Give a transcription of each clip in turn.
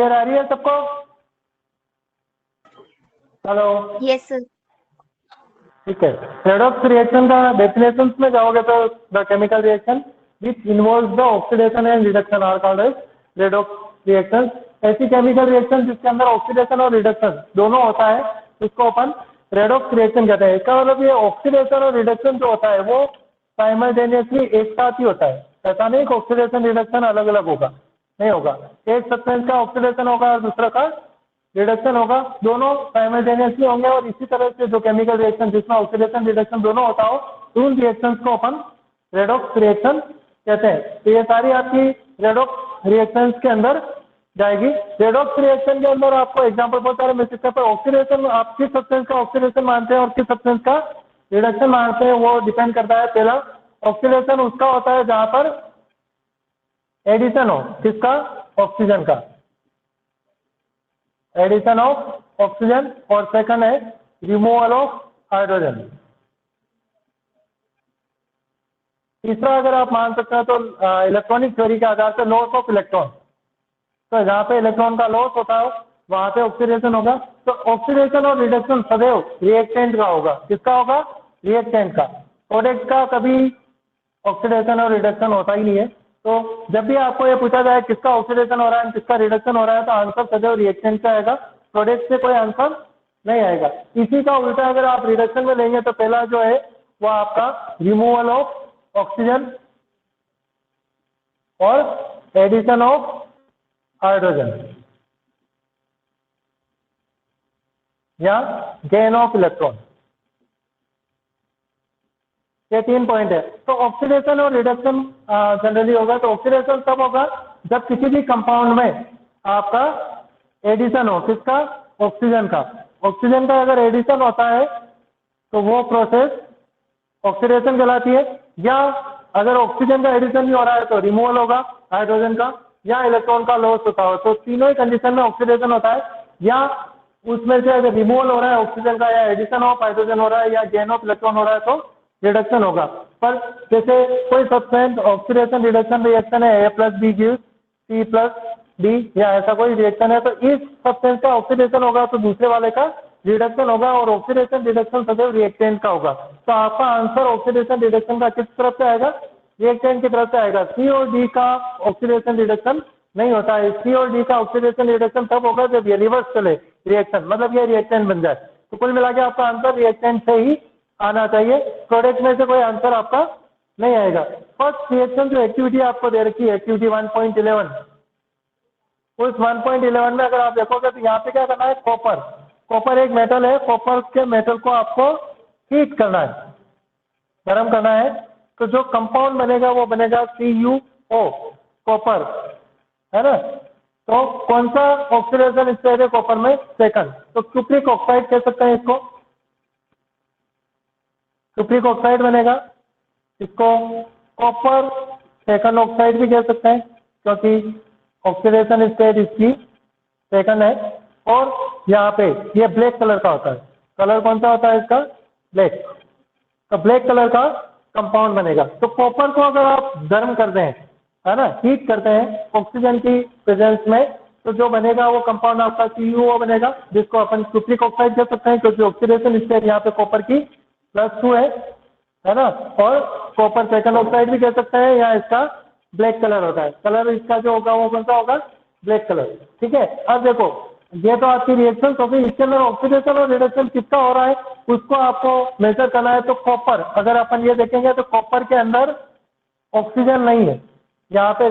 Clear आ रही है सबको? Hello, yes sir. ठीक है। रेडॉक्स रिएक्शन का डेफिनेशन में जाओगे तो the chemical reaction which involves the oxidation and reduction are called as redox reaction. ऐसी केमिकल रिएक्शन जिसके अंदर ऑक्सीडेशन और रिडक्शन दोनों होता है उसको अपन रेडॉक्स रिएक्शन कहते हैं। इसका मतलब ये ऑक्सीडेशन और रिडक्शन जो होता है वो साइमल्टेनियसली एक साथ ही होता है। ऐसा नहीं कि ऑक्सीडेशन रिडक्शन अलग अलग होगा, नहीं होगा। एक सब्सटेंस का ऑक्सीडेशन होगा और दूसरा का रिडक्शन होगा, दोनों साइमल्टेनियसली होंगे। और इसी तरह से जो केमिकल रिएक्शन जिसमें ऑक्सीडेशन रिडक्शन दोनों होता हो उन रिएक्शंस को अपन रेडॉक्स रिएक्शन कहते हैं। तो ये सारी आपकी रेडॉक्स रिएक्शंस के अंदर जाएगी। रेडॉक्स रिएक्शन के अंदर आपको एग्जांपल बहुत सारे मिल सकते हैं, पर ऑक्सीडेशन आप किस सब्सटेंस का ऑक्सीडेशन मानते हैं और किस सब्सटेंस का रिडक्शन मानते हैं वो डिपेंड करता है। पहला ऑक्सीडेशन उसका होता है जहां पर एडिशन हो, किसका? ऑक्सीजन का, एडिशन ऑफ ऑक्सीजन। और सेकंड है रिमूवल ऑफ हाइड्रोजन। तीसरा अगर आप मान सकते हैं तो इलेक्ट्रॉनिक थ्योरी के आधार से लॉस ऑफ इलेक्ट्रॉन। तो जहां पे इलेक्ट्रॉन का लॉस होता है वहां पे ऑक्सीडेशन होगा। तो ऑक्सीडेशन और रिडक्शन सदैव रिएक्टेंट का होगा। किसका होगा? रिएक्टेंट का। प्रोडक्ट का कभी ऑक्सीडेशन और रिडक्शन होता ही नहीं है। तो जब भी आपको ये पूछा जाए किसका ऑक्सीडेशन हो रहा है किसका रिडक्शन हो रहा है तो आंसर सदैव रिएक्टेंट का आएगा, प्रोडक्ट से कोई आंसर नहीं आएगा। इसी का उल्टा अगर आप रिडक्शन में लेंगे तो पहला जो है वो आपका रिमूवल ऑफ ऑक्सीजन और एडिशन ऑफ हाइड्रोजन या गेन ऑफ इलेक्ट्रॉन, ये 3 पॉइंट है। तो ऑक्सीडेशन और रिडक्शन जनरली होगा। तो ऑक्सीडेशन तब होगा जब किसी भी कंपाउंड में आपका एडिशन हो, किसका? ऑक्सीजन का। ऑक्सीजन का अगर एडिशन होता है तो वो प्रोसेस ऑक्सीडेशन कहलाती है। या अगर ऑक्सीजन का एडिशन नहीं हो रहा है तो रिमूवल होगा हाइड्रोजन का या इलेक्ट्रॉन का लॉस होता हो। तो तीनों ही कंडीशन में ऑक्सीडेशन होता है। या उसमें से अगर रिमूवल हो रहा है ऑक्सीजन का या एडिशन ऑफ हाइड्रोजन हो रहा है या गेन ऑफ इलेक्ट्रॉन हो रहा है तो रिडक्शन होगा। पर जैसे कोई सब्सटेंस ऑक्सीडेशन रिडक्शन रिएक्शन है A+B गिव्स C+D या ऐसा कोई रिएक्शन है तो इस सब्सटेंस का ऑक्सीडेशन होगा तो दूसरे वाले का रिडक्शन होगा। और ऑक्सीडेशन रिडक्शन सदैव रिएक्टेंट का होगा। तो आपका आंसर ऑक्सीडेशन रिडक्शन का किस तरफ से आएगा? रिएक्टेंट की तरफ से आएगा। C और D का ऑक्सीडेशन रिडक्शन नहीं होता है। C और D का ऑक्सीडेशन रिडक्शन तब होगा जब ये रिवर्स चले रिएक्शन, मतलब ये रिएक्टेंट बन जाए। तो कुल मिला के आपका आंसर रिएक्टेंट से ही आना चाहिए, प्रोडक्ट में से कोई आंसर आपका नहीं आएगा। फर्स्ट रिएक्शन जो एक्टिविटी आपको दे रखी है एक्टिविटी 1.11, उस 1.11 में अगर आप देखोगे तो यहाँ पे क्या करना है? कॉपर एक मेटल है। कॉपर के मेटल को आपको हीट करना है, गर्म करना है। तो जो कंपाउंड बनेगा वो बनेगा CuO, कॉपर, है ना। तो कौन सा ऑक्सीडेशन स्टेज है कॉपर में? सेकंड। तो क्यूप्रिक ऑक्साइड कह सकते हैं इसको, क्यूप्रिक ऑक्साइड बनेगा। इसको कॉपर सेकंड ऑक्साइड भी कह सकते हैं क्योंकि ऑक्सीडेशन स्टेज इसकी सेकंड है। और यहाँ पे ये ब्लैक कलर का होता है। कलर कौन सा होता है इसका? ब्लैक। तो ब्लैक कलर का कंपाउंड बनेगा। तो कॉपर को अगर आप गर्म करते हैं, है ना, हीट करते हैं ऑक्सीजन की प्रेजेंस में, तो जो बनेगा वो कंपाउंड आपका CuO बनेगा, जिसको अपन क्यूप्रिक ऑक्साइड कह सकते हैं क्योंकि ऑक्सीडेशन स्टेज यहाँ पे कॉपर की +2 है ना। और कॉपर सेकंड ऑक्साइड भी कह सकते हैं या इसका ब्लैक कलर होता है। कलर इसका जो होगा वो कौन सा होगा? Black colour. ठीक है। अब देखो ये तो आपकी रिएक्शन होगी, इसके अंदर ऑक्सीडेशन और रिडक्शन किसका हो रहा है उसको आपको मेजर करना है। तो कॉपर, अगर अपन ये देखेंगे तो कॉपर के अंदर ऑक्सीजन नहीं है, यहाँ पे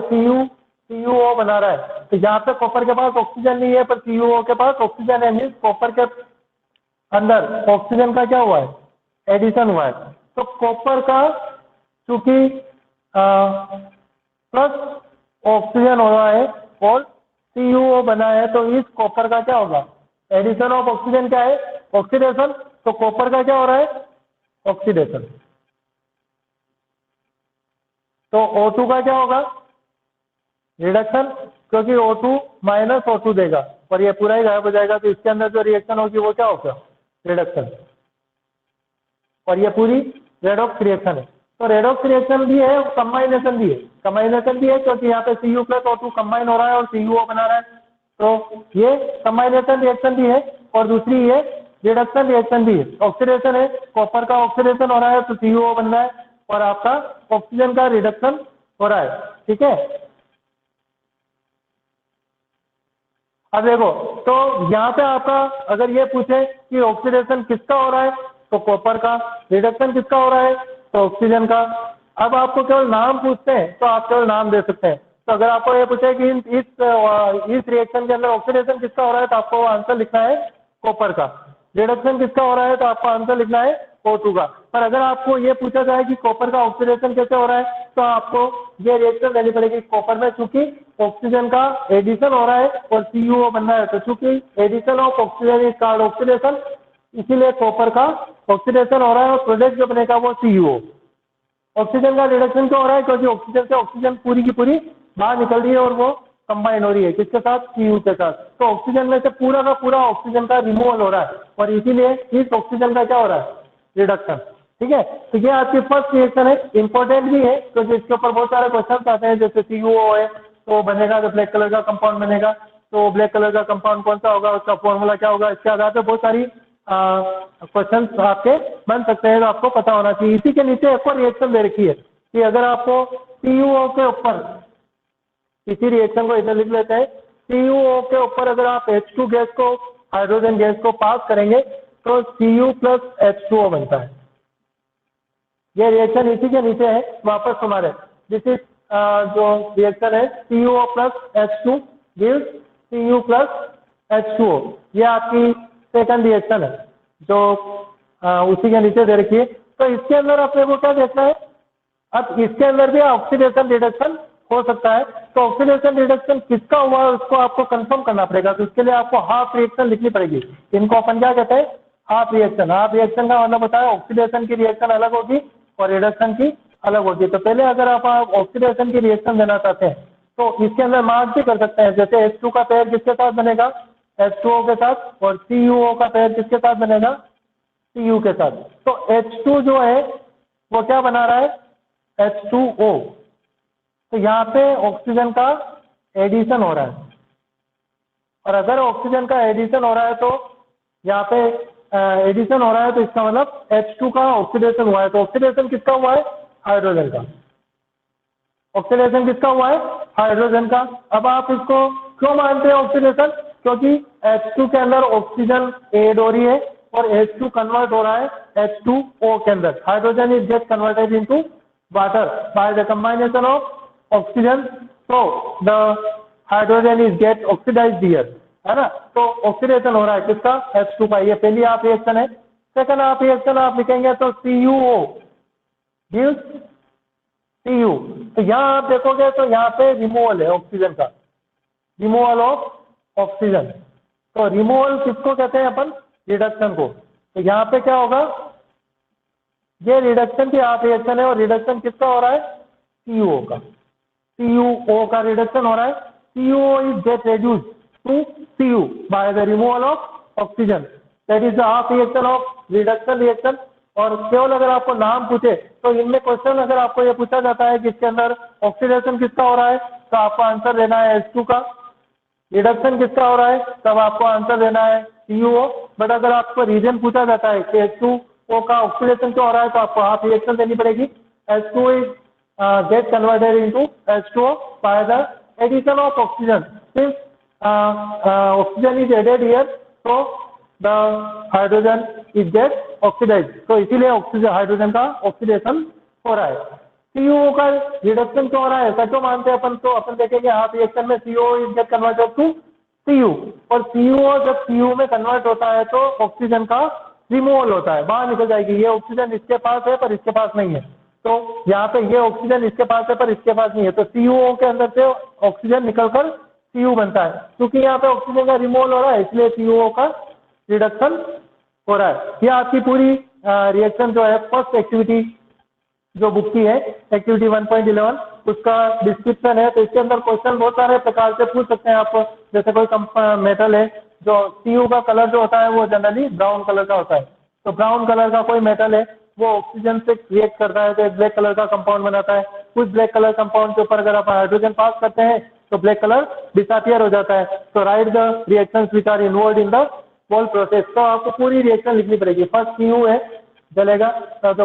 CuO बना रहा है। तो यहाँ पे कॉपर के पास ऑक्सीजन नहीं है पर CuO के पास ऑक्सीजन है। मीन्स कॉपर के अंदर ऑक्सीजन का क्या हुआ है? एडिशन हुआ है। तो कॉपर का चूंकि प्लस ऑक्सीजन हो रहा है और CuO बना है तो इस कॉपर का क्या होगा? एडिशन ऑफ ऑक्सीजन क्या है? ऑक्सीडेशन। तो कॉपर का क्या हो रहा है? ऑक्सीडेशन। तो O2 का क्या होगा? रिडक्शन, क्योंकि O2 माइनस O2 देगा और ये पूरा ही गायब हो जाएगा। तो इसके अंदर जो रिएक्शन होगी वो क्या होगा? रिडक्शन। और ये पूरी रेडॉक्स रिएक्शन है। तो रेडॉक्स रिएक्शन भी है, कंबाइनेशन भी है। कंबाइनेशन भी है क्योंकि यहाँ पे Cu+O2 कंबाइन हो रहा है और CuO बना रहा है। तो ये कंबाइनेशन रिएक्शन भी है और दूसरी ये रिडक्शन रिएक्शन भी है। ऑक्सीडेशन है, कॉपर का ऑक्सीडेशन हो रहा है तो CuO बन रहा है और आपका ऑक्सीजन का रिडक्शन हो रहा है। ठीक है, अब देखो तो यहाँ पे आपका अगर ये पूछे कि ऑक्सीडेशन किसका हो रहा है तो कॉपर का, रिडक्शन किसका हो रहा है तो ऑक्सीजन का। अब आपको केवल नाम पूछते हैं तो आप केवल नाम दे सकते हैं। तो अगर आपको ये पूछे कि इस रिएक्शन के अंदर ऑक्सीडेशन किसका हो रहा है तो आपको आंसर लिखना है कॉपर का, रिडक्शन किसका हो रहा है तो आपको आंसर लिखना है O2 का। पर अगर आपको ये पूछा जाए कि कॉपर का ऑक्सीडेशन कैसे हो रहा है तो आपको ये रिएक्शन देनी पड़ेगी कॉपर में, चूंकि ऑक्सीजन का एडिशन हो रहा है और CuO बनना है तो चूंकि addition of oxygen is called oxidation, इसीलिए कॉपर का ऑक्सीडेशन हो रहा है और प्रोडक्ट जो बनेगा वो CuO। ऑक्सीजन का रिडक्शन क्यों हो रहा है क्योंकि ऑक्सीजन से ऑक्सीजन पूरी की पूरी बाहर निकल रही है और वो कंबाइन हो रही है किसके साथ, Cu के साथ। तो ऑक्सीजन में से पूरा का पूरा ऑक्सीजन का रिमूवल हो रहा है और इसीलिए इस ऑक्सीजन का क्या हो रहा है, रिडक्शन। ठीक है, तो ये आपकी फर्स्ट रिएक्शन है, इंपॉर्टेंट भी है क्योंकि इसके ऊपर बहुत सारे क्वेश्चन आते हैं। जैसे CuO है तो बनेगा तो ब्लैक कलर का कंपाउंड बनेगा, तो ब्लैक कलर का कंपाउंड कौन सा होगा, उसका फॉर्मूला क्या होगा, इसके आधार पर बहुत सारी क्वेश्चन आपके बन सकते हैं, तो आपको पता होना चाहिए। इसी के नीचे एक और रिएक्शन दे रखी है कि अगर आपको CuO के ऊपर, इसी रिएक्शन को इधर लिख लेते हैं, CuO के ऊपर अगर आप H2 गैस को, हाइड्रोजन गैस को पास करेंगे तो Cu प्लस H2O बनता है। ये रिएक्शन इसी के नीचे है, वापस हमारे दिस इज जो रिएक्शन है CuO plus H2 gives Cu plus H2O। ये आपकी सेकंड रिएक्शन है जो उसी के नीचे दे रखी है। तो इसके अंदर अपने को क्या देखना है, अब इसके अंदर भी ऑक्सीडेशन रिडक्शन हो सकता है। तो ऑक्सीडेशन रिडक्शन किसका हुआ है उसको आपको कंफर्म करना पड़ेगा, तो इसके लिए आपको हाफ रिएक्शन लिखनी पड़ेगी। इनको अपन क्या कहते हैं, हाफ रिएक्शन। हाफ रिएक्शन का मतलब होता है ऑक्सीडेशन की रिएक्शन अलग होगी और रिडक्शन की अलग होगी। तो पहले अगर आप ऑक्सीडेशन की रिएक्शन देना चाहते हैं तो इसके अंदर मार्क भी कर सकते हैं। जैसे H2 का पेयर किसके साथ बनेगा, H2O के साथ, और CuO का पेयर किसके साथ बनेगा, Cu के साथ। तो H2 जो है वो क्या बना रहा है, H2O। तो यहाँ पे ऑक्सीजन का एडिशन हो रहा है और अगर ऑक्सीजन का एडिशन हो रहा है तो यहाँ पे एडिशन हो रहा है तो इसका मतलब H2 का ऑक्सीडेशन हुआ है। तो ऑक्सीडेशन किसका हुआ है, हाइड्रोजन का। ऑक्सीडेशन किसका हुआ है, हाइड्रोजन का। अब आप इसको क्यों मानते हैं ऑक्सीडेशन, क्योंकि H2 के अंदर ऑक्सीजन एड हो रही है और H2 कन्वर्ट हो रहा है H2O के अंदर। Hydrogen is get converted into water by the कंबाइनेशन of oxygen, so the hydrogen is get oxidized here, है ना। तो ऑक्सीडेशन हो रहा है किसका, H2 का। ये पहली आप रिएक्शन है। सेकंड आप रिएक्शन आप लिखेंगे तो CuO gives Cu। तो यहाँ आप देखोगे तो यहाँ पे रिमूवल है ऑक्सीजन का, रिमूवल ऑफ ऑक्सीजन। तो रिमूवल किसको कहते हैं अपन, रिडक्शन को। तो यहाँ पे क्या होगा, ये रिडक्शन की आप रिएक्शन है और रिडक्शन किसका हो रहा है, CuO का। CuO का रिडक्शन हो रहा है। CuO is get reduced to Cu by the removal of oxygen, that is the half reaction of reduction reaction। और केवल अगर आपको नाम पूछे तो इनमें क्वेश्चन अगर आपको ये पूछा जाता है कि इसके अंदर ऑक्सीडेशन किसका हो रहा है तो आपको आंसर देना है H2 का, रिडक्शन किसका हो रहा है तब आपको आंसर देना है CuO। बट अगर आपको रीजन पूछा जाता है कि H2O का ऑक्सीडेशन क्यों हो रहा है तो आपको हाफ रिएक्शन देनी पड़ेगी। H2 is get converted into H2O by the addition of oxygen। Since oxygen is added here, so the hydrogen is get oxidized। तो इसीलिए ऑक्सीजन हाइड्रोजन का ऑक्सीडेशन हो रहा है। CuO का रिडक्शन क्यों हो रहा है, ऐसा क्यों मानते हैं अपन, तो अपन देखेंगे हाफ रिएक्शन में CuO is get converted to Cu, और CuO जब Cu में कन्वर्ट होता है तो ऑक्सीजन का रिमूवल होता है, बाहर निकल जाएगी। ये ऑक्सीजन इसके पास है पर इसके पास नहीं है, तो यहाँ पे ये ऑक्सीजन इसके पास है पर इसके पास नहीं है, तो CuO के अंदर से ऑक्सीजन निकलकर Cu बनता है। क्योंकि यहाँ पे ऑक्सीजन का रिमूवल हो रहा है इसलिए CuO का रिडक्शन हो रहा है। ये आपकी पूरी रिएक्शन जो है फर्स्ट एक्टिविटी जो बुक की है, एक्टिविटी 1.11 उसका डिस्क्रिप्शन है। तो इसके अंदर क्वेश्चन बहुत सारे प्रकार से पूछ सकते हैं आप। जैसे कोई मेटल है, जो Cu का कलर जो होता है वो जनरली ब्राउन कलर का होता है, तो ब्राउन कलर का कोई मेटल है वो ऑक्सीजन से रिएक्ट करता है तो एक ब्लैक कलर का कंपाउंड बनाता है। कुछ ब्लैक कलर कंपाउंड के ऊपर अगर आप हाइड्रोजन पास करते हैं तो ब्लैक कलर डिसअपियर हो जाता है। तो write the reactions which are involved in the whole process. तो आपको पूरी रिएक्शन लिखनी पड़ेगी। फर्स्ट CU है जलेगा, तो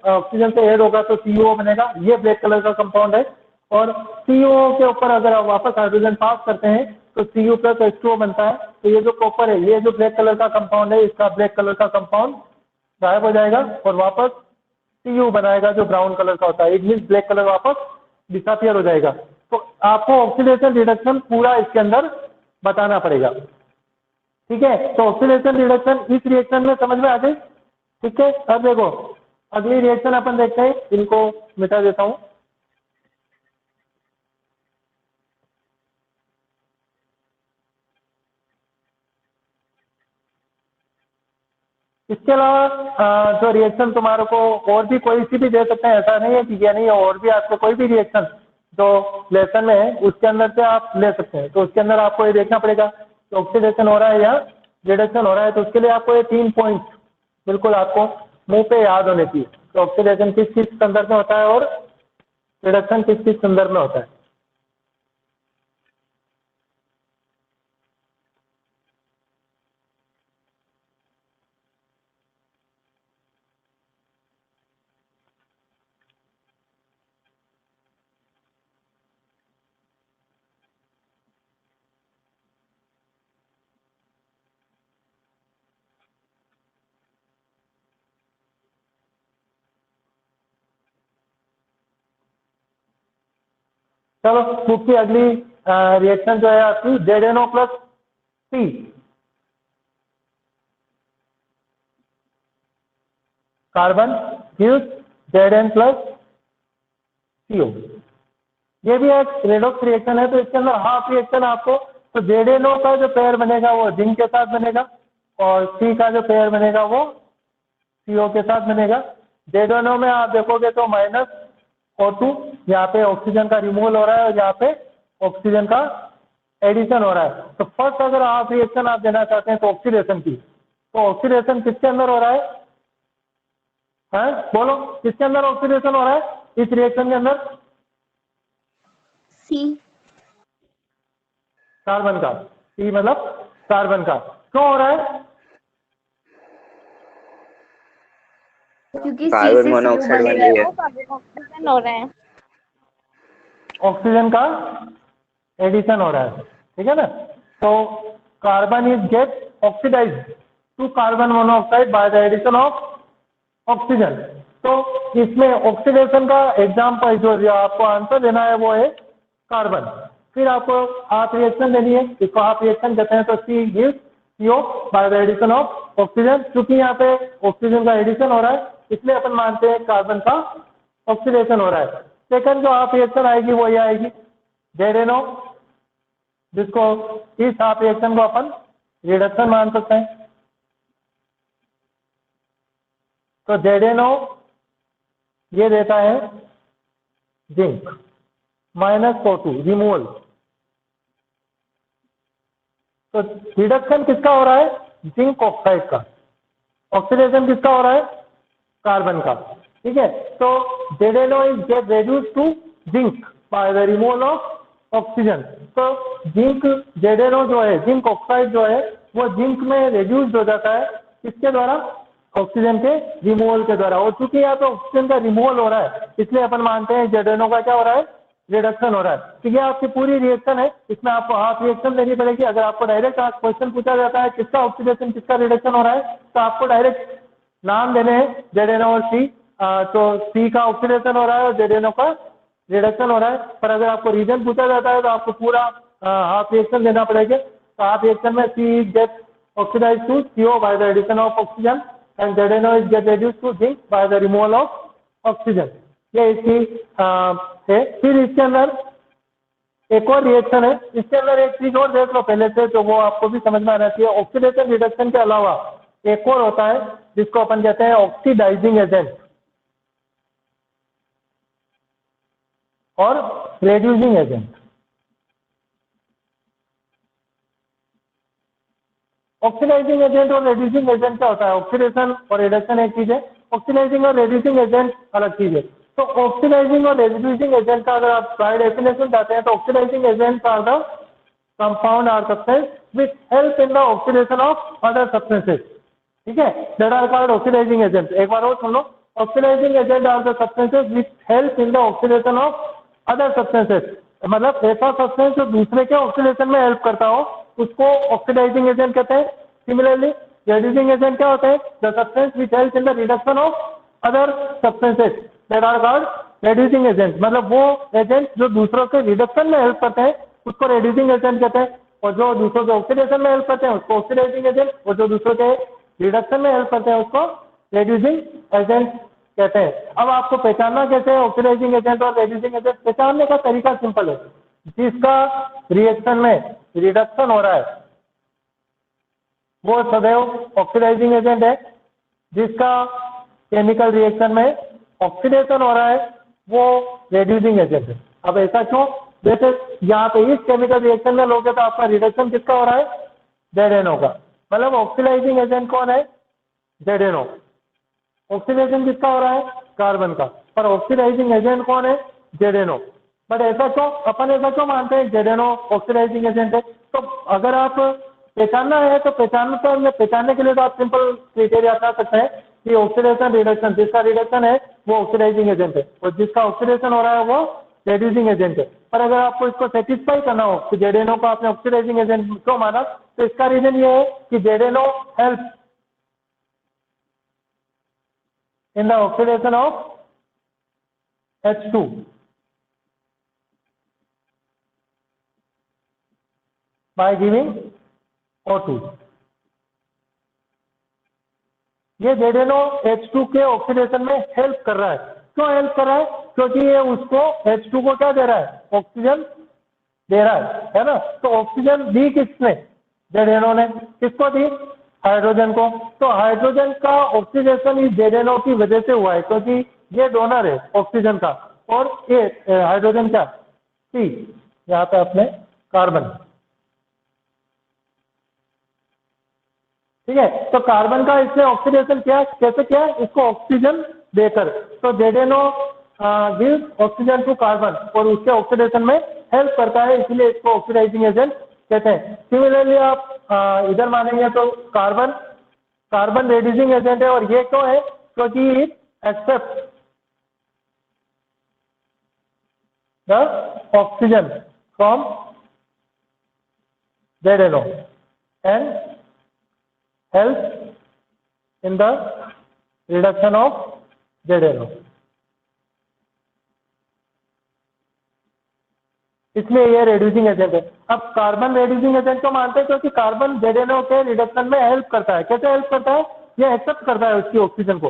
ऑक्सीजन से ऐड होगा तो CuO बनेगा, ये ब्लैक कलर का कंपाउंड है। और CuO के ऊपर अगर आप वापस हाइड्रोजन पास करते हैं तो Cu प्लस H2O बनता है। तो ये जो कॉपर है, ये जो ब्लैक कलर का कंपाउंड है, इसका ब्लैक कलर का कंपाउंड गायब हो जाएगा और वापस Cu बनाएगा जो ब्राउन कलर का होता है। इट मीन्स ब्लैक कलर वापस डिसअपियर हो जाएगा। तो आपको ऑक्सीडेशन रिडक्शन पूरा इसके अंदर बताना पड़ेगा। ठीक है, तो ऑक्सीडेशन रिडक्शन इस रिएक्शन में समझ में आ गई। ठीक है, अब देखो अगली रिएक्शन अपन देखते हैं, इनको मिटा देता हूं। इसके अलावा जो रिएक्शन तुम्हारे को और भी कोई सी भी दे सकते हैं, ऐसा नहीं है कि ये नहीं है, और भी आपको कोई भी रिएक्शन जो लेसन में है उसके अंदर से आप ले सकते हैं। तो उसके अंदर आपको ये देखना पड़ेगा कि ऑक्सीडेशन हो रहा है या रिडक्शन हो रहा है। तो उसके लिए आपको ये 3 पॉइंट बिल्कुल आपको मुंह पे याद होने चाहिए। तो ऑक्सीडेशन किस किस संदर्भ में होता है और रिडक्शन किस किस संदर्भ में होता है। चलो, बुक की अगली रिएक्शन जो है आपकी ZNO plus C, carbon gives Zn plus CO। ये भी एक रेडॉक्स रिएक्शन है। तो इसके अंदर हाफ रिएक्शन आपको, तो ZNO का जो पेयर बनेगा वो जिंक के साथ बनेगा और C का जो पेयर बनेगा वो CO के साथ बनेगा। ZNO में आप देखोगे तो -O2, यहाँ पे ऑक्सीजन का रिमूवल हो रहा है और यहाँ पे ऑक्सीजन का एडिशन हो रहा है। तो फर्स्ट अगर आप रिएक्शन आप देना चाहते हैं तो ऑक्सीडेशन की, तो ऑक्सीडेशन किसके अंदर हो रहा है बोलो, किसके अंदर ऑक्सीडेशन हो रहा है इस रिएक्शन के अंदर? C, कार्बन का। C मतलब कार्बन का। क्यों हो रहा है? क्योंकि C कार्बन से मोनोऑक्साइड CO बन बनेगा रही है। वो कार्बन ऑक्सीजन हो रहा है। ऑक्सीजन का एडिशन हो रहा है। ठीक है ना। तो carbon is get oxidize to carbon monoxide by the addition of oxygen. तो इसमें ऑक्सीडेशन का एग्जाम्पल जो आपको आंसर देना है वो है कार्बन। फिर आपको हाफ रिएक्शन देनी है, इसको हाफ रिएक्शन कहते हैं। तो C gives CO by the addition of oxygen. क्योंकि यहाँ पे ऑक्सीजन का एडिशन हो रहा है इसलिए अपन मानते हैं कार्बन का ऑक्सीडेशन हो रहा है। सेकंड जो हाफ रिएक्शन आएगी वो ये आएगी ZNO, जिसको इस हाफ रिएक्शन को अपन रिडक्शन मान सकते हैं। तो ZNO ये देता है जिंक -O2 रिमूवल। तो रिडक्शन किसका हो रहा है? जिंक ऑक्साइड का। ऑक्सीडेशन किसका हो रहा है? कार्बन का। ठीक है, तो ZNO is get reduced to zinc by the removal of oxygen. तो जिंक ZNO जो है, जिंक ऑक्साइड जो है वो जिंक में रिड्यूस्ड हो जाता है, किसके द्वारा? ऑक्सीजन के रिमूवल के द्वारा। और चूंकि यहाँ पे ऑक्सीजन का रिमूवल हो रहा है इसलिए अपन मानते हैं ZNO का क्या हो रहा है? रिडक्शन हो रहा है। तो ये आपकी पूरी रिएक्शन है, इसमें आपको हाफ रिएक्शन देनी पड़ेगी। अगर आपको डायरेक्ट क्वेश्चन पूछा जाता है किसका ऑक्सीडेशन किसका रिडक्शन हो रहा है, तो आपको डायरेक्ट नाम देने हैं ZNO और C। तो C का ऑक्सीडेशन हो रहा है और ZNO का रिडक्शन हो रहा है। पर अगर आपको रीजन पूछा जाता है तो आपको पूरा हाफ रिएक्शन देना पड़ेगा। तो हाफ रिएक्शन में C get oxidize to CO by the addition of oxygen and ZNO is get reduce to zinc by the removal of oxygen. ये इसकी है। फिर इसके अंदर एक और रिएक्शन है, इसके अंदर एक चीज और देख लो पहले से, तो वो आपको भी समझ में आना चाहिए। ऑक्सीडेशन रिडक्शन के अलावा एक और होता है जिसको अपन कहते हैं ऑक्सीडाइजिंग एजेंट और रेड्यूसिंग एजेंट। ऑक्सीडाइजिंग एजेंट और रेड्यूसिंग एजेंट क्या होता है? ऑक्सीडेशन और रिडक्शन एक चीज है, ऑक्सीडाइजिंग और रेड्यूसिंग एजेंट अलग चीज है। तो ऑक्सीडाइजिंग और रेड्यूसिंग एजेंट का अगर आप बाय डेफिनेशन जाते हैं तो oxidising agent are the compound are substance which help in the oxidation of other substances, ठीक है, that are called oxidising agent. एक बार और सुन लो, oxidising agent are the substances which help in the oxidation of other substances, मतलब ऐसा substance जो दूसरे के ऑक्सीडेशन में हेल्प करता हो उसको ऑक्सीडाइजिंग एजेंट कहते हैं। सिमिलरली रेड्यूसिंग एजेंट क्या होते हैं? The substance which help in the reduction of other substances that are called reducing agent, मतलब वो एजेंट जो दूसरों के रिडक्शन में हेल्प करते हैं उसको रेड्यूसिंग एजेंट कहते हैं, और जो दूसरों के ऑक्सीडेशन में हेल्प करते हैं उसको ऑक्सीडाइजिंग एजेंट, और जो दूसरों के रिडक्शन में हेल्प करते हैं उसको रेड्यूसिंग एजेंट कहते हैं। अब आपको पहचानना कैसे है ऑक्सीडाइजिंग एजेंट और रेड्यूसिंग एजेंट? पहचानने का तरीका सिंपल है, जिसका रिएक्शन में रिडक्शन हो रहा है वो सदैव ऑक्सीडाइजिंग एजेंट है, जिसका केमिकल रिएक्शन में ऑक्सीडेशन हो रहा है वो रेड्यूसिंग एजेंट है। अब ऐसा क्यों? जैसे यहाँ पे इस केमिकल रिएक्शन में लोगे तो आपका रिडक्शन किसका हो रहा है? ZNO का, मतलब ऑक्सीडाइजिंग एजेंट कौन है? ZNO। ऑक्सीडेशन किसका हो रहा है? कार्बन का, पर ऑक्सीडाइजिंग एजेंट कौन है? ZNO। बट ऐसा क्यों, अपन ऐसा क्यों मानते हैं ZNO ऑक्सीडाइजिंग एजेंट है? तो अगर आप पहचानना है तो पहचानने के लिए तो आप सिंपल क्राइटेरिया अपना सकते हैं कि ऑक्सीडेशन रिडक्शन, जिसका रिडक्शन है वो ऑक्सीडाइजिंग एजेंट है और जिसका ऑक्सीडेशन हो रहा है वो रेड्यूसिंग एजेंट है। पर अगर आपको इसको सेटिस्फाई करना हो कि ZNO को आपने ऑक्सीडाइजिंग एजेंट क्यों माना, तो इसका रीजन ये है कि ZNO help in the oxidation of H2 by giving O2। ये ZNO H2 के ऑक्सीडेशन में हेल्प कर रहा है। क्यों हेल्प कर रहा है? क्योंकि ये उसको H2 को क्या दे रहा है? ऑक्सीजन दे रहा है ना? तो ऑक्सीजन दी किसने? ZNO ने। किसको दी? हाइड्रोजन को। तो हाइड्रोजन का ऑक्सीडेशन इस ZNO की वजह से हुआ है, क्योंकि ये डोनर है ऑक्सीजन का और ये हाइड्रोजन क्या? सी, यहाँ पे अपने कार्बन, ठीक है। तो कार्बन का इसने ऑक्सीडेशन किया, कैसे किया? इसको ऑक्सीजन देकर। तो ZNO gives oxygen to carbon और उसके ऑक्सीडेशन में हेल्प करता है, इसलिए इसको ऑक्सीडाइजिंग एजेंट कहते हैं। सिमिलरली आप इधर मानेंगे तो कार्बन रेड्यूसिंग एजेंट है, और ये क्यों है? क्योंकि it accept the oxygen from ZNO and help in the reduction of ZNO, इसलिए ये रेड्यूसिंग एजेंट है। अब कार्बन रेड्यूसिंग एजेंट को मानते हैं क्योंकि कार्बन ZNO के रिडक्शन में हेल्प करता है। कैसे हेल्प करता है? ये एक्सेप्ट करता है उसकी ऑक्सीजन को।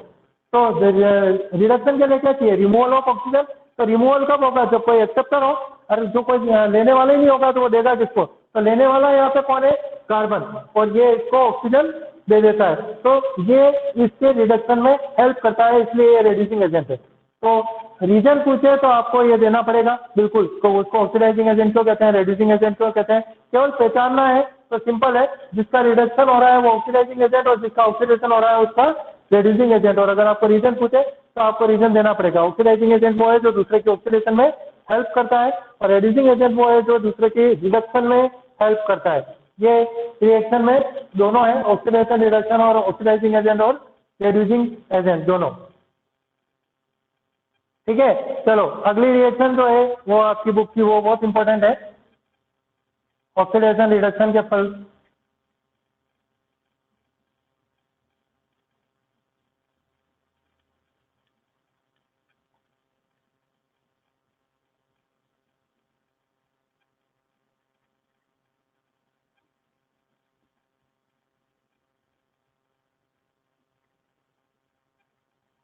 तो रिडक्शन के लिए क्या चाहिए? Removal of oxygen. तो रिमूवल कब होगा? जब कोई एक्सेप्टर हो, और जो कोई लेने वाला ही नहीं होगा तो वो देगा किसको? तो लेने वाला यहाँ पे कौन है? कार्बन, और ये इसको ऑक्सीजन दे देता है। तो ये इसके रिडक्शन में हेल्प करता है, इसलिए ये रेड्यूसिंग एजेंट है। तो रीजन पूछे तो आपको ये देना पड़ेगा बिल्कुल। तो उसको ऑक्सीडाइजिंग एजेंट क्यों कहते हैं, रेड्यूसिंग एजेंट क्यों कहते हैं, केवल पहचानना है तो सिंपल है। जिसका रिडक्शन हो रहा है वो ऑक्सीडाइजिंग एजेंट और जिसका ऑक्सीडेशन हो रहा है उसका रेड्यूसिंग एजेंट। और अगर आपको रीजन पूछे तो आपको रीजन देना पड़ेगा। ऑक्सीडाइजिंग एजेंट वो है जो दूसरे के ऑक्सीडेशन में हेल्प करता है, और रेड्यूसिंग एजेंट वो है जो दूसरे की रिडक्शन में हेल्प करता है। ये रिएक्शन में दोनों है, ऑक्सीडेशन रिडक्शन और ऑक्सीडाइजिंग एजेंट और रेड्यूसिंग एजेंट दोनों, ठीक है। चलो अगली रिएक्शन जो है वो आपकी बुक की, वो बहुत इंपॉर्टेंट है, ऑक्सीडेशन रिडक्शन के फल।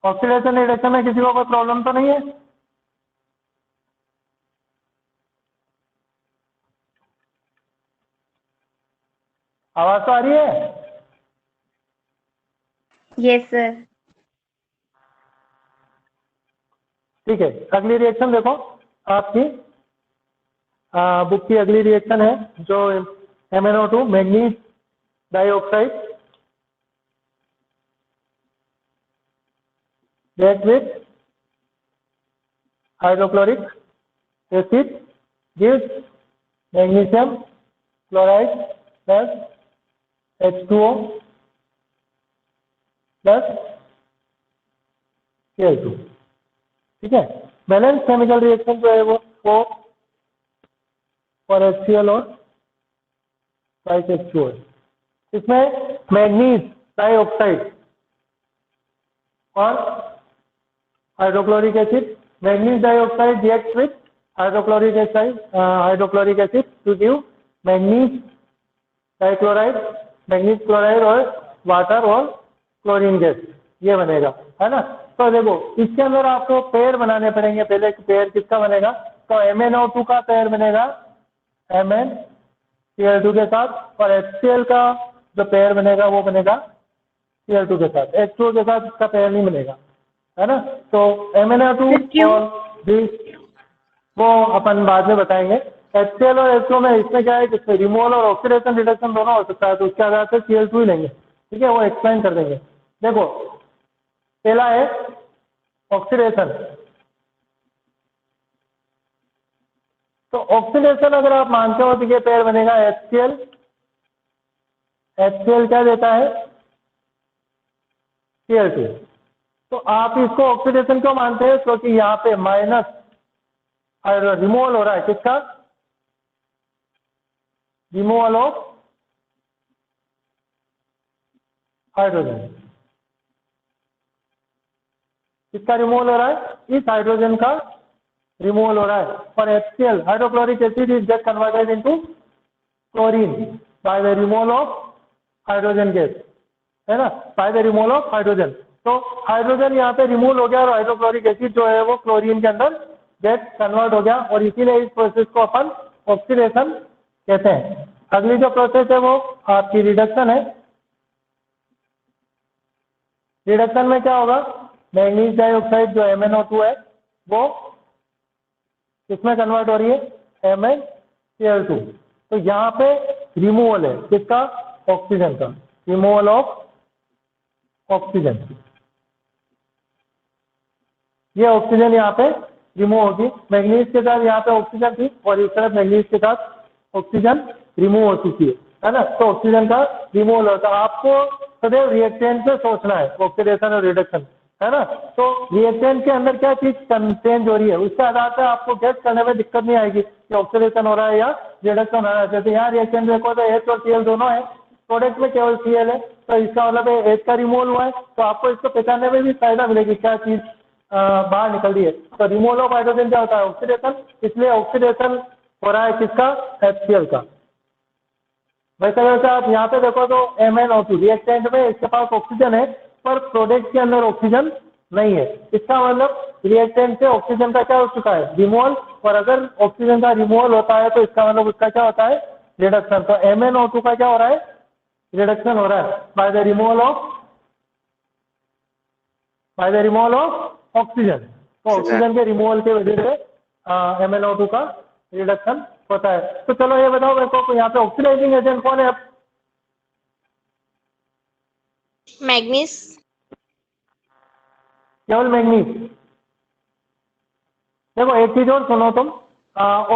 ऑक्सीडेशन रिडक्शन में किसी को कोई प्रॉब्लम तो नहीं है? आवाज तो आ रही है? Yes sir. ठीक है, अगली रिएक्शन देखो आपकी बुक की अगली रिएक्शन है जो MnO2 manganese dioxide that with hydrochloric acid gives magnesium chloride plus H2O plus Cl2। ठीक है, बैलेंस केमिकल रिएक्शन जो है वो 4 फॉर HCl और 5 H2O। इसमें मैग्नीज डाइऑक्साइड और hydrochloric acid, manganese dioxide react with hydrochloric acid to give manganese dichloride, manganese chloride और water और क्लोरीन गैस, ये बनेगा, है ना। तो देखो इसके अंदर आपको पेयर बनाने पड़ेंगे। पहले पेयर किसका बनेगा, तो MnO2 का पेयर बनेगा MnCl2 के साथ, और HCl का जो पेयर बनेगा वो बनेगा Cl2 के साथ। H2O के साथ इसका पेयर नहीं बनेगा, है ना। तो MnO2 और this वो अपन बाद में बताएंगे। HCl और H2O में इसमें क्या है कि इसमें रिमूवल और ऑक्सीडेशन रिडक्शन दोनों हो सकता है, तो उसके आधार से Cl2 ही लेंगे। ठीक है, वो एक्सप्लेन कर देंगे। देखो पहला है ऑक्सीडेशन। तो ऑक्सीडेशन अगर आप मानते हो तो ये पेयर बनेगा HCl। HCl क्या देता है, Cl2। तो आप इसको ऑक्सीडेशन क्यों मानते हैं, क्योंकि यहाँ पे माइनस रिमूवल हो रहा है, किसका, रिमूवल ऑफ हाइड्रोजन। किसका रिमूवल हो रहा है, इस हाइड्रोजन का रिमूवल हो रहा है। और HCl hydrochloric acid is get converted into chlorine bye the removal of hydrogen gas, है ना, bye the removal of hydrogen. तो हाइड्रोजन यहाँ पे रिमूव हो गया और हाइड्रोक्लोरिक एसिड जो है वो क्लोरीन के अंदर गेट कन्वर्ट हो गया, और इसीलिए इस प्रोसेस को अपन ऑक्सीडेशन कहते हैं। अगली जो प्रोसेस है वो आपकी रिडक्शन है। रिडक्शन में क्या होगा, मैग्नीज डाइऑक्साइड जो MnO2 है वो किसमें कन्वर्ट हो रही है, MnCl2। तो यहाँ पे रिमूवल है किसका, ऑक्सीजन का, रिमूवल ऑफ ऑक्सीजन। ये ऑक्सीजन यहाँ पे रिमूव होगी, मैग्नीज के साथ यहाँ पे ऑक्सीजन थी और इस तरफ मैग्नीज के साथ ऑक्सीजन रिमूव हो चुकी है ना। तो ऑक्सीजन का रिमूवल होता है। आपको सदैव रिएक्टेंट से सोचना है, ऑक्सीडेशन और रिडक्शन, है ना। तो रिएक्टेंट के अंदर क्या चीज चेंज हो रही है, उसके आधार पर आपको गेस करने में दिक्कत नहीं आएगी कि ऑक्सीडेशन हो रहा है या रिडक्शन हो रहा है। जैसे यहाँ रिएक्टेंट देखो तो H और Cl दोनों है, प्रोडक्ट में केवल Cl है, तो इसका मतलब H का रिमूवल हुआ है, तो आपको इसको पहचानने में भी फायदा मिलेगी क्या चीज बाहर निकल रही है। तो रिमूवल ऑफ हाइड्रोजन क्या होता है, ऑक्सीडेशन, इसलिए ऑक्सीडेशन हो रहा है किसका, HCl का। वैसे वैसे आप यहाँ पे देखो तो MnO2 रिएक्टेंट में इसके पास ऑक्सीजन है पर प्रोडक्ट के अंदर ऑक्सीजन नहीं है। इसका मतलब रिएक्टेंट से ऑक्सीजन का क्या हो चुका है, रिमूवल, और अगर ऑक्सीजन का रिमूवल होता है तो इसका मतलब उसका क्या होता है, रिडक्शन। तो MnO2 का क्या हो रहा है, रिडक्शन हो रहा है bye the removal of oxygen. तो ऑक्सीजन के रिमूवल के वजह से MnO2 का रिडक्शन होता है। तो चलो ये बताओ मेरे को, यहाँ पे ऑक्सीडाइजिंग एजेंट कौन है, मैग्नीज, केवल मैग्नीज। देखो एक चीज और सुनो तुम,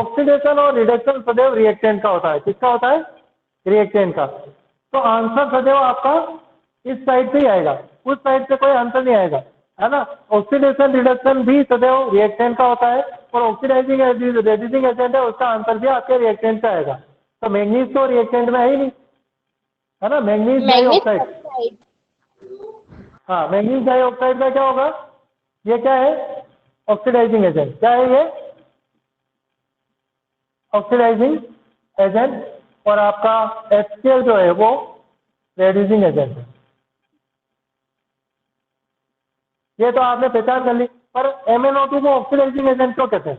ऑक्सीडेशन और रिडक्शन सदैव रिएक्टेंट का होता है। किसका होता है, रिएक्टेंट का। तो आंसर सदैव आपका इस साइड से ही आएगा, उस साइड से कोई आंसर नहीं आएगा, है ना। ऑक्सीडेशन रिडक्शन भी सदैव रिएक्टेंट का होता है, और ऑक्सीडाइजिंग रेड्यूसिंग एजेंट है, उसका आंसर भी आपके रिएक्टेंट का आएगा। तो मैग्नीज तो रिएक्टेंट में है ही नहीं, है ना, मैग्नीज डाइऑक्साइड। हाँ, मैग्नीज डाइऑक्साइड का क्या होगा, ये क्या है, ऑक्सीडाइजिंग एजेंट। क्या है ये, ऑक्सीडाइजिंग एजेंट, और आपका HCl जो है वो रेड्यूसिंग एजेंट है। ये तो आपने पहचान कर ली, पर MnO2 को ऑक्सीडाइजिंग एजेंट क्यों कहते हैं,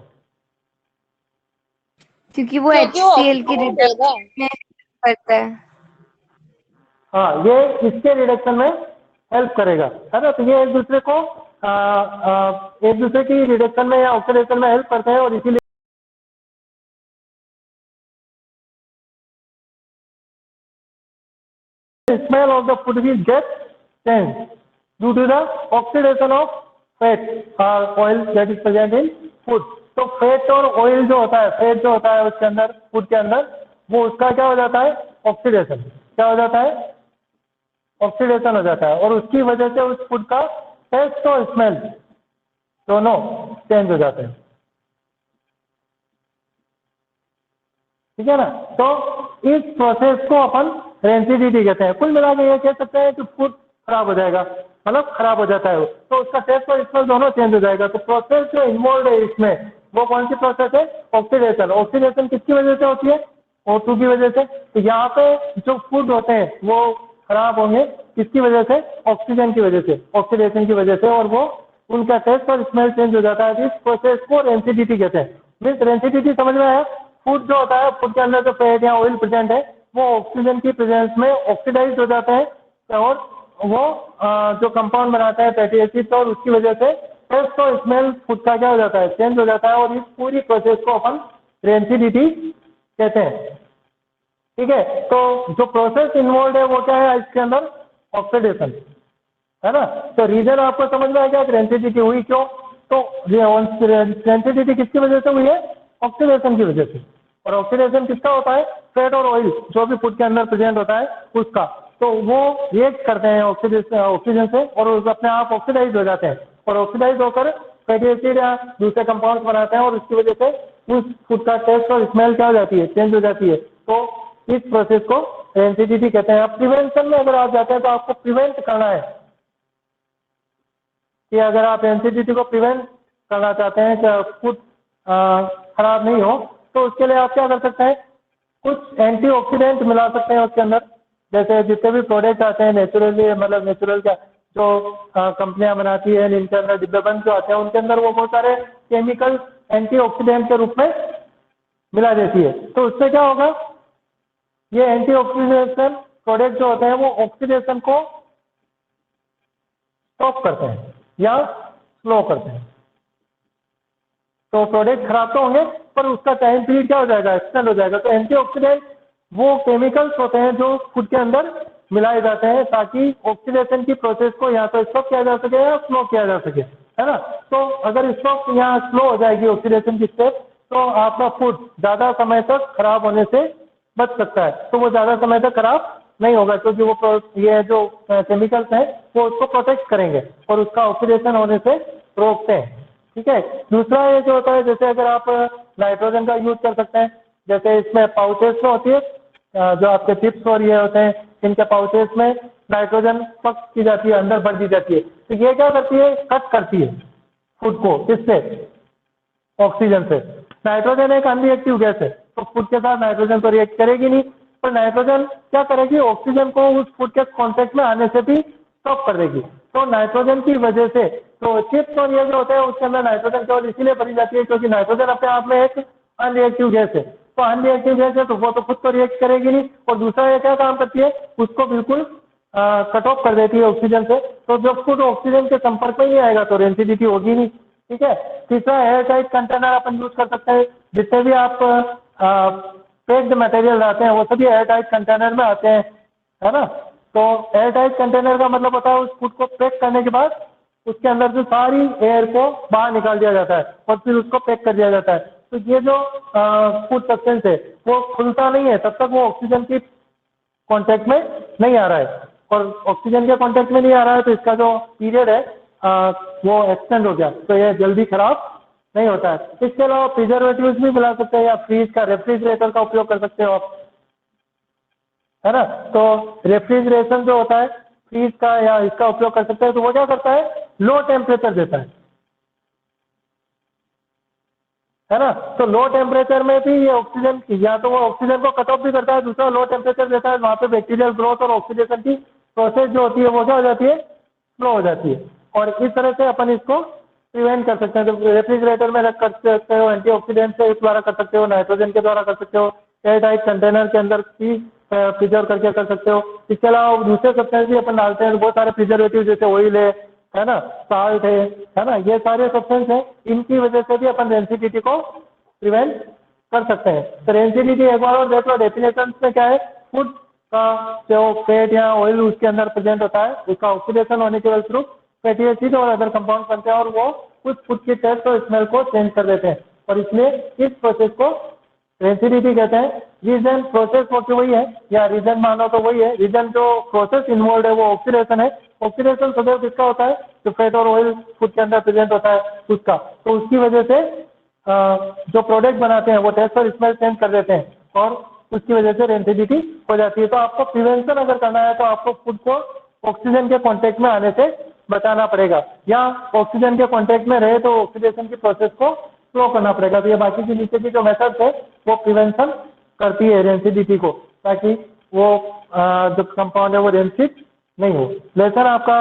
क्योंकि वो क्योंकि वो HCl की ऑक्सीजन देगा। रिडक्शन में करता है। हाँ, ये इसके रिडक्शन में हेल्प करेगा, है ना। तो ये एक दूसरे को एक दूसरे की रिडक्शन में या ऑक्सीडेशन में हेल्प करते हैं, और इसीलिए smell of the food will get changed due to the oxidation of fat oil that is present in food. तो फैट और ऑयल जो होता है, फैट जो होता है उसके अंदर, फूड के अंदर, वो उसका क्या हो जाता है, ऑक्सीडेशन। क्या हो जाता है, ऑक्सीडेशन हो जाता है, और उसकी वजह से उस फूड का टेस्ट और स्मेल दोनों चेंज हो जाते हैं। ठीक है ना। तो इस प्रोसेस को अपन रेंसिडिटी कहते हैं। कुल मिला के ये कह सकते हैं कि फूड खराब हो जाएगा, मतलब खराब हो जाता है वो, तो उसका टेस्ट और स्मेल दोनों चेंज हो जाएगा। तो प्रोसेस जो इन्वॉल्व है इसमें, वो कौन सी प्रोसेस है, ऑक्सीडेशन। ऑक्सीडेशन किसकी वजह से होती है, O2 की वजह से। तो यहाँ पे जो फूड होते हैं वो खराब होंगे किसकी वजह से, ऑक्सीजन की वजह से, ऑक्सीडेशन की वजह से, और वो उनका टेस्ट और स्मेल चेंज हो जाता है। इस प्रोसेस को रेंसिडिटी कहते हैं। मीन्स रेंसिडिटी समझ में आया। फूड जो होता है, फूड के अंदर जो फैट या ऑयल प्रेजेंट है, वो ऑक्सीजन की प्रेजेंस में ऑक्सीडाइज हो जाता है, और वो जो कंपाउंड बनाता है फैटी एसिड, और उसकी वजह से टेस्ट और स्मेल फूड का क्या हो जाता है, चेंज हो जाता है। और इस पूरी प्रोसेस को अपन रेंसिडिटी कहते हैं। ठीक है। तो जो प्रोसेस इन्वॉल्व है वो क्या है इसके अंदर, ऑक्सीडेशन है ना। तो रीजन आपको समझ में आ गया रेंसिडिटी हुई क्यों। तो रेंसिडिटी किसकी वजह से हुई है, ऑक्सीडेशन की वजह से। और ऑक्सीडेशन किसका होता है, फैट और ऑयल जो भी फूड के अंदर प्रेजेंट होता है उसका। तो वो रिएक्ट करते हैं ऑक्सीजन से, और उस अपने आप ऑक्सीडाइज हो जाते हैं, और ऑक्सीडाइज होकर फैटी एसिड या दूसरे कंपाउंड बनाते हैं, और उसकी वजह से उस फूड का टेस्ट और स्मेल क्या हो जाती है, चेंज हो जाती है। तो इस प्रोसेस को रेंसिडिटी कहते हैं। अब प्रिवेंशन में अगर आप जाते हैं तो आपको प्रिवेंट करना है कि अगर आप रेंसिडिटी को प्रिवेंट करना चाहते हैं कि फूड खराब नहीं हो, तो उसके लिए आप क्या कर सकते हैं, कुछ एंटीऑक्सीडेंट मिला सकते हैं उसके अंदर। जैसे जितने भी प्रोडक्ट आते हैं नेचुरली, मतलब नेचुरल क्या जो कंपनियां बनाती है, इनके अंदर डिब्बेबंद जो आते हैं, उनके अंदर वो बहुत सारे केमिकल एंटीऑक्सीडेंट के रूप में मिला देती है। तो उससे क्या होगा, ये एंटीऑक्सीडेशन प्रोडक्ट जो होते हैं वो ऑक्सीडेशन को स्टॉप करते हैं या स्लो करते हैं। तो प्रोडक्ट खराब तो होंगे, पर उसका टाइम पीरियड क्या हो जाएगा, एक्सटेंड हो जाएगा। तो एंटीऑक्सीडेंट वो केमिकल्स होते हैं जो फूड के अंदर मिलाए जाते हैं, ताकि ऑक्सीडेशन की प्रोसेस को या तो स्टॉप किया जा सके या स्लो किया जा सके, है ना। तो अगर स्टॉप या स्लो हो जाएगी ऑक्सीडेशन की स्टेप, तो आपका फूड ज्यादा समय तक खराब होने से बच सकता है। तो वो ज्यादा समय तक खराब नहीं होगा, क्योंकि वो ये जो केमिकल्स हैं वो उसको प्रोटेक्ट करेंगे और उसका ऑक्सीडेशन होने से रोकते हैं। ठीक है। दूसरा ये जो होता है, जैसे अगर आप नाइट्रोजन का यूज कर सकते हैं, जैसे इसमें पाउचेस में होती है जो आपके चिप्स और ये होते हैं, इनके पाउचेस में नाइट्रोजन पक की जाती है, अंदर भर दी जाती है। तो ये क्या करती है, कट करती है फूड को, किससे, ऑक्सीजन से। नाइट्रोजन एक अनरिएक्टिव गैस है, तो फूड के साथ नाइट्रोजन तो रिएक्ट करेगी नहीं, पर नाइट्रोजन क्या करेगी, ऑक्सीजन को उस फूड के कांटेक्ट में आने से भी स्टॉप कर देगी। तो नाइट्रोजन की वजह से तो चिप्स और ये जो होता है उसके अंदर नाइट्रोजन केवल इसीलिए भरी जाती है क्योंकि नाइट्रोजन अपने आप में एक अनरिएक्टिव गैस है। तो अनरिएक्टिव गैस है तो वो तो खुद तो रिएक्ट करेगी नहीं, और दूसरा ये क्या काम करती है, उसको बिल्कुल कट ऑफ कर देती है ऑक्सीजन से। तो जब फूड ऑक्सीजन के संपर्क में नहीं आएगा तो रेंसिडिटी होगी नहीं। ठीक है। तीसरा, एयर टाइट कंटेनर अपन यूज कर सकते हैं। जितने भी आप पैक्ड मटेरियल आते हैं वो सभी एयर टाइट कंटेनर में आते हैं, है ना। तो एयर टाइट कंटेनर का मतलब होता है उस फूड को पैक करने के बाद उसके अंदर से सारी एयर को बाहर निकाल दिया जाता है और फिर उसको पैक कर दिया जाता है। तो ये जो फूड सब्सटेंस है वो खुलता नहीं है तब तक वो ऑक्सीजन की कांटेक्ट में नहीं आ रहा है, और ऑक्सीजन के कांटेक्ट में नहीं आ रहा है तो इसका जो पीरियड है वो एक्सटेंड हो गया, तो ये जल्दी खराब नहीं होता है। इसके अलावा प्रिजर्वेटिव्स भी मिला सकते हैं, या फ्रीज का रेफ्रिजरेटर का उपयोग कर सकते हो आप, है ना। तो रेफ्रिजरेशन जो होता है फ्रीज का या इसका उपयोग कर सकते हैं। तो वो क्या करता है, लो टेम्परेचर देता है ना। तो लो टेम्परेचर में भी ये ऑक्सीजन या तो वो ऑक्सीजन को कट ऑफ भी करता है, दूसरा लो टेम्परेचर देता है, वहाँ पे बैक्टीरियल ग्रोथ और ऑक्सीडेशन की प्रोसेस जो होती है वो क्या हो जाती है, स्लो हो जाती है। और इस तरह से अपन इसको प्रिवेंट कर सकते हैं। तो रेफ्रिजरेटर में रख कर सकते हो, एंटीऑक्सीडेंट के द्वारा कर सकते हो, नाइट्रोजन के द्वारा कर सकते हो, एयर टाइट कंटेनर के अंदर भी प्रिजर्व करके कर सकते हो। इसके अलावा दूसरे सब्सटेंस भी अपन डालते हैं, बहुत सारे प्रिजर्वेटिव जैसे ऑयल है ना, साल्ट है ना, ये सारे सब्सटेंस हैं, इनकी वजह से भी अपन रेंसिडिटी को प्रिवेंट कर सकते हैं। तो रेंसिडिटी एक बार और देख लो, डेफिनेशन में क्या है, फूड का जो फैट या ऑयल उसके अंदर प्रेजेंट होता है उसका ऑक्सीडेशन होने के फलस्वरूप फैटी एसिड और अदर कंपाउंड बनते हैं और वो कुछ फूड की टेस्ट और स्मेल को चेंज कर देते हैं, और इसलिए इस प्रोसेस को रेंसिडिटी कहते हैं। रीजन प्रोसेस होती वही है, या रीजन मानो तो वही है। रीजन जो प्रोसेस इन्वॉल्व है वो ऑक्सीडेशन है। ऑक्सीडेशन सदैव किसका होता है? जो फैट और ऑयल फूड के अंदर प्रेजेंट होता है उसका। तो उसकी वजह से जो प्रोडक्ट बनाते हैं वो टेस्ट और स्मेल चेंज कर देते हैं, और उसकी वजह से रेंसिडिटी हो जाती है। तो आपको प्रिवेंशन अगर करना है तो आपको फूड को ऑक्सीजन के कांटेक्ट में आने से बचाना पड़ेगा, या ऑक्सीजन के कांटेक्ट में रहे तो ऑक्सीडेशन की प्रोसेस को स्लो करना पड़ेगा। तो ये बाकी की नीचे की जो मेथड्स है वो प्रिवेंशन करती है रेंसिडिटी को, ताकि वो जो कंपाउंड है वो रेंसिड नहीं हो। लेसन आपका